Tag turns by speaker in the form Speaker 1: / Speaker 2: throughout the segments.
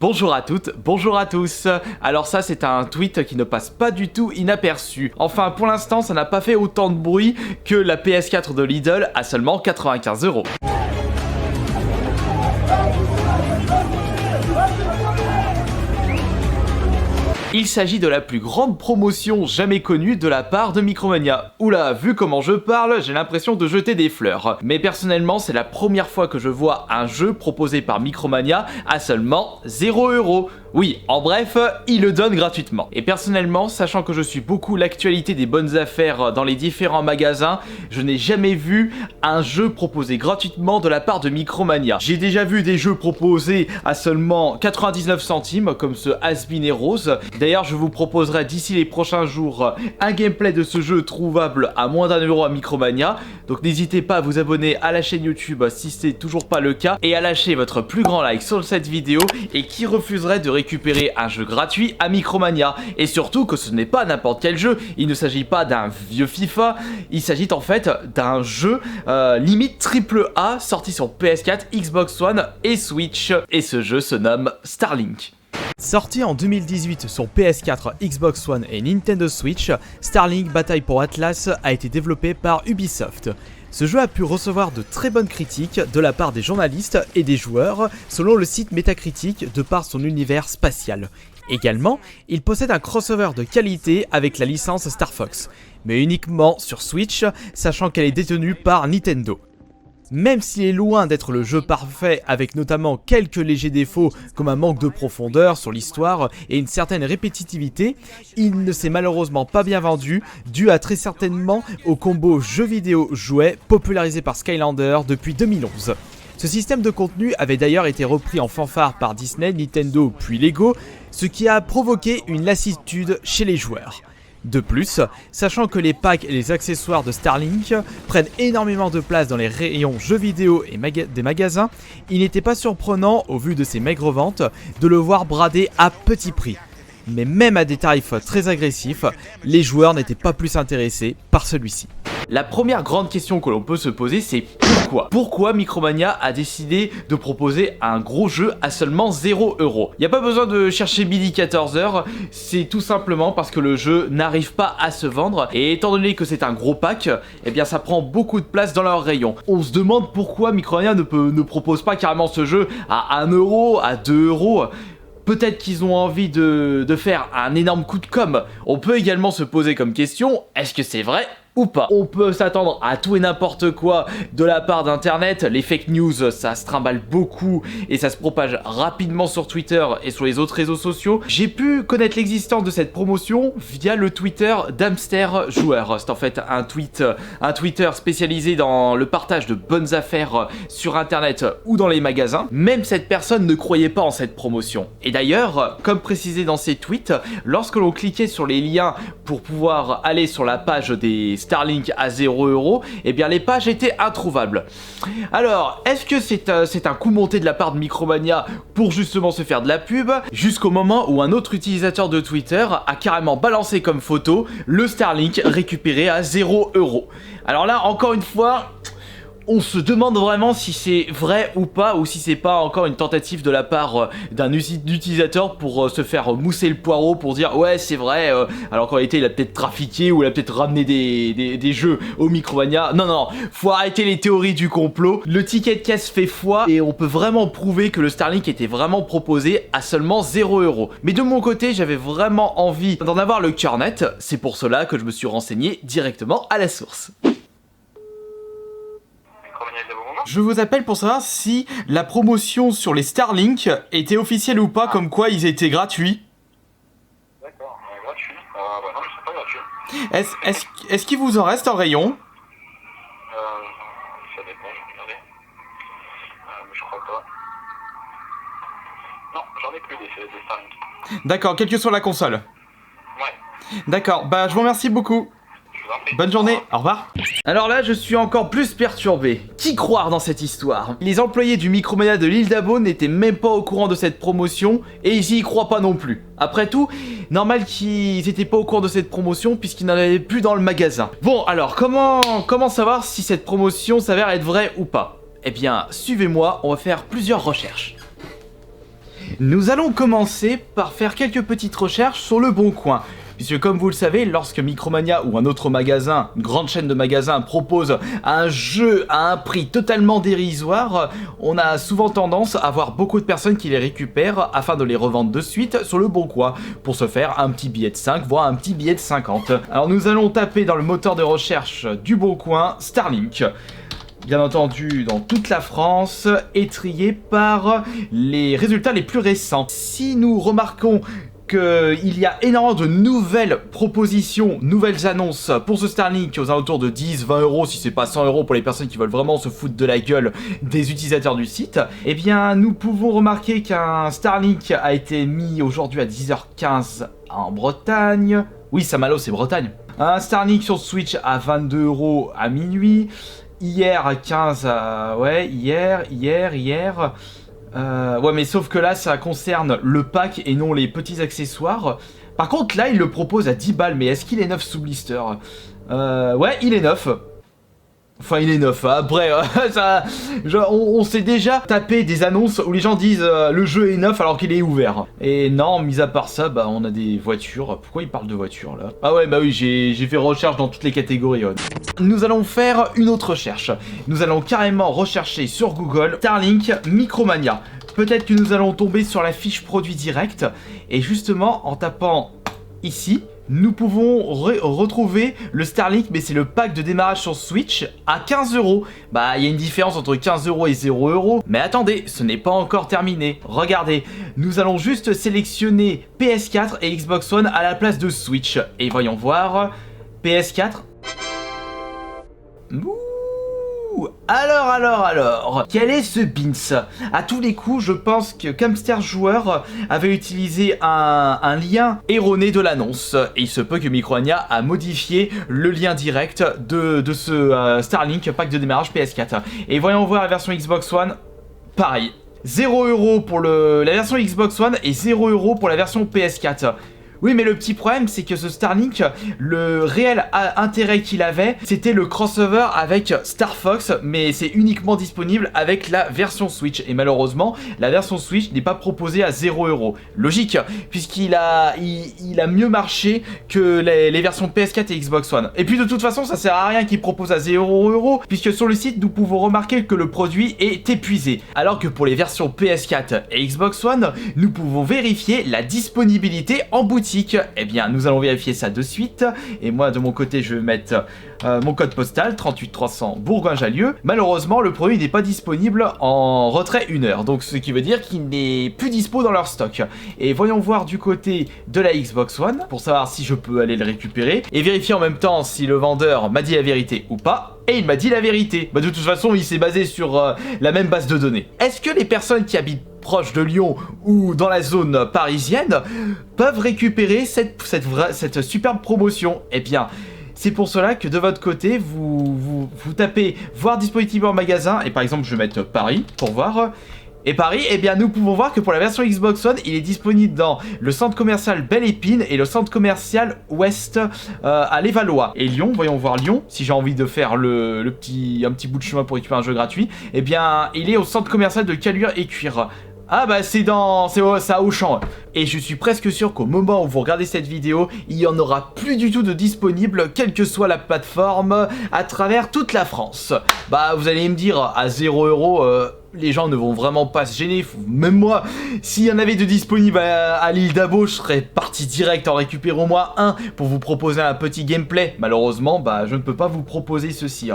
Speaker 1: Bonjour à toutes, bonjour à tous. Alors ça c'est un tweet qui ne passe pas du tout inaperçu. Enfin pour l'instant ça n'a pas fait autant de bruit que la PS4 de Lidl à seulement 95 €. Il s'agit de la plus grande promotion jamais connue de la part de Micromania. Oula, vu comment je parle, j'ai l'impression de jeter des fleurs. Mais personnellement, c'est la première fois que je vois un jeu proposé par Micromania à seulement 0 €. Oui, en bref, il le donne gratuitement. Et personnellement, sachant que je suis beaucoup l'actualité des bonnes affaires dans les différents magasins, je n'ai jamais vu un jeu proposé gratuitement de la part de Micromania. J'ai déjà vu des jeux proposés à seulement 99 centimes, comme ce Has-Been Heroes. D'ailleurs, je vous proposerai d'ici les prochains jours un gameplay de ce jeu trouvable à moins d'1 € à Micromania. Donc n'hésitez pas à vous abonner à la chaîne YouTube si c'est toujours pas le cas et à lâcher votre plus grand like sur cette vidéo. Et qui refuserait de récupérer un jeu gratuit à Micromania? Et surtout que ce n'est pas n'importe quel jeu, il ne s'agit pas d'un vieux FIFA, il s'agit en fait d'un jeu limite AAA sorti sur PS4, Xbox One et Switch. Et ce jeu se nomme Starlink. Sorti en 2018 sur PS4, Xbox One et Nintendo Switch, Starlink Bataille pour Atlas a été développé par Ubisoft. Ce jeu a pu recevoir de très bonnes critiques de la part des journalistes et des joueurs, selon le site Metacritic, de par son univers spatial. Également, il possède un crossover de qualité avec la licence Star Fox, mais uniquement sur Switch, sachant qu'elle est détenue par Nintendo. Même s'il est loin d'être le jeu parfait, avec notamment quelques légers défauts comme un manque de profondeur sur l'histoire et une certaine répétitivité, il ne s'est malheureusement pas bien vendu, dû à très certainement au combo jeux vidéo jouet popularisé par Skylander depuis 2011. Ce système de contenu avait d'ailleurs été repris en fanfare par Disney, Nintendo puis Lego, ce qui a provoqué une lassitude chez les joueurs. De plus, sachant que les packs et les accessoires de Starlink prennent énormément de place dans les rayons jeux vidéo et des magasins, il n'était pas surprenant, au vu de ces maigres ventes, de le voir bradé à petit prix. Mais même à des tarifs très agressifs, les joueurs n'étaient pas plus intéressés par celui-ci. La première grande question que l'on peut se poser, c'est pourquoi? Pourquoi Micromania a décidé de proposer un gros jeu à seulement 0 €? Il n'y a pas besoin de chercher midi 14h, c'est tout simplement parce que le jeu n'arrive pas à se vendre et étant donné que c'est un gros pack, eh bien ça prend beaucoup de place dans leur rayon. On se demande pourquoi Micromania ne propose pas carrément ce jeu à 1 €, à 2 €. Peut-être qu'ils ont envie de faire un énorme coup de com'. On peut également se poser comme question, est-ce que c'est vrai ou pas? On peut s'attendre à tout et n'importe quoi de la part d'internet, les fake news ça se trimballe beaucoup et ça se propage rapidement sur Twitter et sur les autres réseaux sociaux. J'ai pu connaître l'existence de cette promotion via le Twitter d'Hamster Joueur. C'est en fait un Twitter spécialisé dans le partage de bonnes affaires sur internet ou dans les magasins. Même cette personne ne croyait pas en cette promotion. Et d'ailleurs, comme précisé dans ses tweets, lorsque l'on cliquait sur les liens pour pouvoir aller sur la page des Starlink à 0 €, et bien les pages étaient introuvables. Alors, est-ce que c'est un coup monté de la part de Micromania pour justement se faire de la pub, jusqu'au moment où un autre utilisateur de Twitter a carrément balancé comme photo le Starlink récupéré à 0 €. Alors là, encore une fois, on se demande vraiment si c'est vrai ou pas, ou si c'est pas encore une tentative de la part d'un utilisateur pour se faire mousser le poireau, pour dire ouais c'est vrai, alors qu'en réalité il a peut-être trafiqué ou il a peut-être ramené des jeux au Micromania. Non, faut arrêter les théories du complot. Le ticket de caisse fait foi et on peut vraiment prouver que le Starlink était vraiment proposé à seulement 0 €. Mais de mon côté j'avais vraiment envie d'en avoir le cœur net, c'est pour cela que je me suis renseigné directement à la source. Je vous appelle pour savoir si la promotion sur les Starlink était officielle ou pas, comme quoi ils étaient gratuits.
Speaker 2: D'accord, gratuit. Bah non, c'est pas gratuit.
Speaker 1: Est-ce qu'il vous en reste en rayon?
Speaker 2: Ça dépend, je vais regarder. Mais je crois pas. Non, j'en ai plus des Starlink.
Speaker 1: D'accord, quelle que soit la console.
Speaker 2: Ouais.
Speaker 1: D'accord, bah je vous remercie beaucoup. Bonne journée, au revoir. Alors là, je suis encore plus perturbé. Qui croire dans cette histoire? Les employés du Micromania de l'île d'Abo n'étaient même pas au courant de cette promotion et ils y croient pas non plus. Après tout, normal qu'ils étaient pas au courant de cette promotion puisqu'ils n'en avaient plus dans le magasin. Bon, alors comment savoir si cette promotion s'avère être vraie ou pas? Eh bien, suivez-moi, on va faire plusieurs recherches. Nous allons commencer par faire quelques petites recherches sur le Bon Coin. Puisque comme vous le savez, lorsque Micromania ou un autre magasin, une grande chaîne de magasins propose un jeu à un prix totalement dérisoire, on a souvent tendance à voir beaucoup de personnes qui les récupèrent afin de les revendre de suite sur le Bon Coin pour se faire un petit billet de 5 voire un petit billet de 50. Alors nous allons taper dans le moteur de recherche du Bon Coin Starlink. Bien entendu dans toute la France, étrié par les résultats les plus récents. Si nous remarquons qu'il y a énormément de nouvelles propositions, nouvelles annonces pour ce Starlink aux alentours de 10-20 euros, si c'est pas 100 euros pour les personnes qui veulent vraiment se foutre de la gueule des utilisateurs du site, eh bien nous pouvons remarquer qu'un Starlink a été mis aujourd'hui à 10h15 en Bretagne. Oui, Saint-Malo c'est Bretagne. Un Starlink sur Switch à 22 euros à minuit. Hier à 15, ouais, hier. Ouais, mais sauf que là, ça concerne le pack et non les petits accessoires. Par contre, là, il le propose à 10 balles, mais est-ce qu'il est neuf sous blister? Ouais, il est neuf. Enfin, il est neuf. Après, on s'est déjà tapé des annonces où les gens disent le jeu est neuf alors qu'il est ouvert. Et non, mis à part ça, bah, on a des voitures. Pourquoi il parle de voitures là? Ah ouais, bah oui, j'ai fait recherche dans toutes les catégories. Ouais. Nous allons faire une autre recherche. Nous allons carrément rechercher sur Google Starlink Micromania. Peut-être que nous allons tomber sur la fiche produit direct. Et justement, en tapant ici, nous pouvons retrouver le Starlink, mais c'est le pack de démarrage sur Switch à 15 euros. Bah, il y a une différence entre 15 euros et 0 euros. Mais attendez, ce n'est pas encore terminé. Regardez, nous allons juste sélectionner PS4 et Xbox One à la place de Switch. Et voyons voir, PS4. Alors, quel est ce Beans? À tous les coups, je pense que Camster Joueur avait utilisé un lien erroné de l'annonce. Et il se peut que Micromania a modifié le lien direct de ce Starlink pack de démarrage PS4. Et voyons voir la version Xbox One, pareil. 0 euros pour la version Xbox One et 0 euros pour la version PS4. Oui, mais le petit problème, c'est que ce Starlink, le réel intérêt qu'il avait, c'était le crossover avec Star Fox, mais c'est uniquement disponible avec la version Switch. Et malheureusement, la version Switch n'est pas proposée à 0 euros. Logique, puisqu'il a mieux marché que les versions PS4 et Xbox One. Et puis de toute façon, ça sert à rien qu'il propose à 0 euros, puisque sur le site, nous pouvons remarquer que le produit est épuisé. Alors que pour les versions PS4 et Xbox One, nous pouvons vérifier la disponibilité en boutique. Eh bien, nous allons vérifier ça de suite. Et moi, de mon côté, je vais mettre mon code postal 38300 Bourgoin-Jallieu. Malheureusement, le produit n'est pas disponible en retrait 1 heure. Donc, ce qui veut dire qu'il n'est plus dispo dans leur stock. Et voyons voir du côté de la Xbox One pour savoir si je peux aller le récupérer et vérifier en même temps si le vendeur m'a dit la vérité ou pas. Et il m'a dit la vérité. Bah, de toute façon, il s'est basé sur la même base de données. Est-ce que les personnes qui habitent proche de Lyon ou dans la zone parisienne peuvent récupérer cette superbe promotion? Eh bien, c'est pour cela que de votre côté, vous tapez voir disponible en magasin, et par exemple, je vais mettre Paris pour voir. Et Paris, eh bien nous pouvons voir que pour la version Xbox One, il est disponible dans le centre commercial Belle Épine et le centre commercial Ouest à Levallois. Et Lyon, voyons voir Lyon, si j'ai envie de faire un petit bout de chemin pour récupérer un jeu gratuit, eh bien il est au centre commercial de Caluire et Cuire. Ah bah c'est à Auchan. Et je suis presque sûr qu'au moment où vous regardez cette vidéo, il n'y en aura plus du tout de disponible, quelle que soit la plateforme, à travers toute la France. Bah vous allez me dire, à 0 euros, les gens ne vont vraiment pas se gêner. Même moi, s'il y en avait de disponibles à l'île d'Abo, je serais parti direct en récupérer au moins un pour vous proposer un petit gameplay. Malheureusement, bah je ne peux pas vous proposer ceci.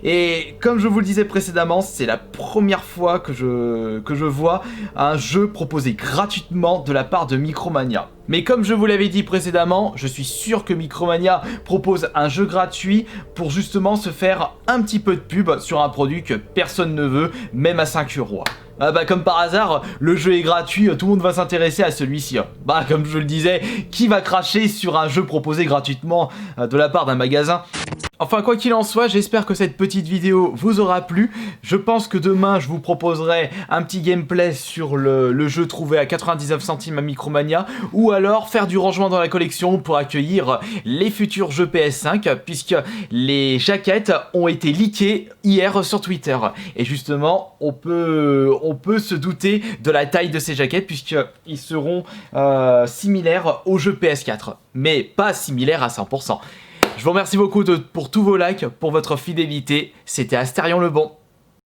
Speaker 1: Et comme je vous le disais précédemment, c'est la première fois que je vois un jeu proposé gratuitement de la part de Micromania. Mais comme je vous l'avais dit précédemment, je suis sûr que Micromania propose un jeu gratuit pour justement se faire un petit peu de pub sur un produit que personne ne veut, même à 5 euros. Ah bah comme par hasard, le jeu est gratuit, tout le monde va s'intéresser à celui-ci. Bah comme je le disais, qui va cracher sur un jeu proposé gratuitement de la part d'un magasin? Enfin, quoi qu'il en soit, j'espère que cette petite vidéo vous aura plu. Je pense que demain, je vous proposerai un petit gameplay sur le jeu trouvé à 99 centimes à Micromania, ou alors faire du rangement dans la collection pour accueillir les futurs jeux PS5, puisque les jaquettes ont été leakées hier sur Twitter. Et justement, on peut se douter de la taille de ces jaquettes, puisqu'ils seront similaires aux jeux PS4, mais pas similaires à 100%. Je vous remercie beaucoup pour tous vos likes, pour votre fidélité. C'était Astérion le Bon.